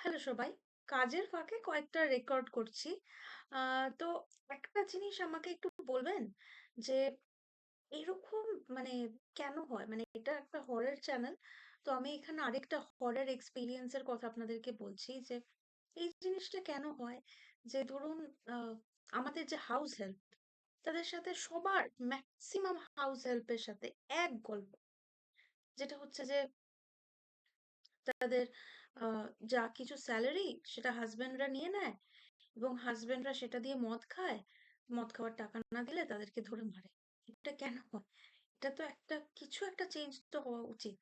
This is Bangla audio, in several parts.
হ্যালো সবাই। কাজের ফাঁকে কয়েকটা রেকর্ড করছি। তো একটা জিনিস আমাকে একটু বলবেন যে এরকম মানে কেন হয়? মানে এটা একটা হরর চ্যানেল। তো আমি এখানে আরেকটা হরর এক্সপেরিয়েন্স এর কথা আপনাদেরকে বলছি যে এই জিনিসটা কেন হয়? যে ধরুন আ আমাদের যে হাউস হেল্প তাদের সাথে সবার মেক্সিমাম হাউস হেল্প এর সাথে এক গল্প। যেটা হচ্ছে যে তাদের আ যা কিছু সেলারি সেটা হাসব্যান্ডরা নিয়ে নেয়। এবং হাসব্যান্ডরা সেটা দিয়ে মদ খায়। মদ খাওয়ার টাকা না দিলে তাদেরকে ধরে মারে। এটা কেন হয়? এটা তো কিছু একটা চেঞ্জ তো হওয়া উচিত।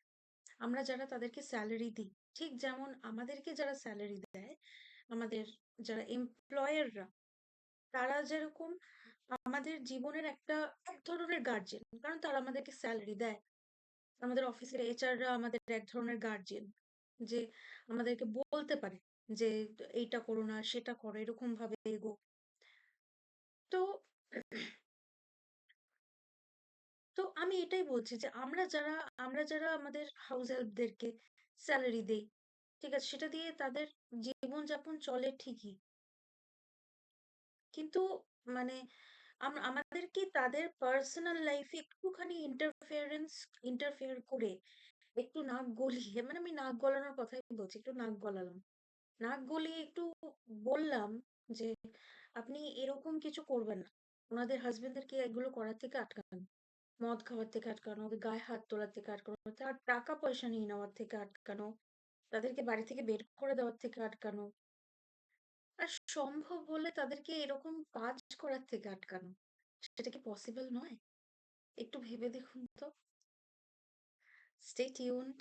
আমরা যারা তাদেরকে সেলারি দিই, ঠিক যেমন আমাদেরকে যারা সেলারি দেয়, আমাদের যারা এমপ্লয়াররা, তারা যেরকম আমাদের জীবনের এক ধরনের গার্জিয়ান। কারণ তারা আমাদেরকে সেলারি দেয়। আমাদের অফিসের এইচআররা আমাদের এক ধরনের গার্জিয়ান। যে আমাদেরকে বলতে পারে যে, "এইটা করো না, সেটা করো, এরকম ভাবে এগো।" তো তো আমি এটাই বলছি যে আমরা যারা আমাদের হাউস হেল্পদেরকে স্যালারি দেই, ঠিক আছে? সেটা দিয়ে তাদের জীবনযাপন চলে ঠিকই। কিন্তু মানে আমাদের কি তাদের পার্সোনাল লাইফে একটুখানি ইন্টারফেয়ার করে একটু নাক গলিয়ে মানে আমি নাক গলানোর কথাই বলছি, একটু নাক গলালাম। নাক গলিয়ে একটু বললাম যে, "আপনি এরকম কিছু করবেন না। উনাদের হাসব্যান্ডদেরকে এগুলো করার থেকে আটকান।" মদ খাওয়ার থেকে আটকানো, ওদের গায়ে হাত তোলার থেকে আটকানো, তার টাকা পয়সা নিয়ে নেওয়ার থেকে আটকানো, তাদেরকে বাড়ি থেকে বের করে দেওয়ার থেকে আটকানো। আর সম্ভব হলে তাদেরকে এরকম কাজ করার থেকে আটকানো। সেটা কি পসিবল নয়? একটু ভেবে দেখুন তো। Stay tuned.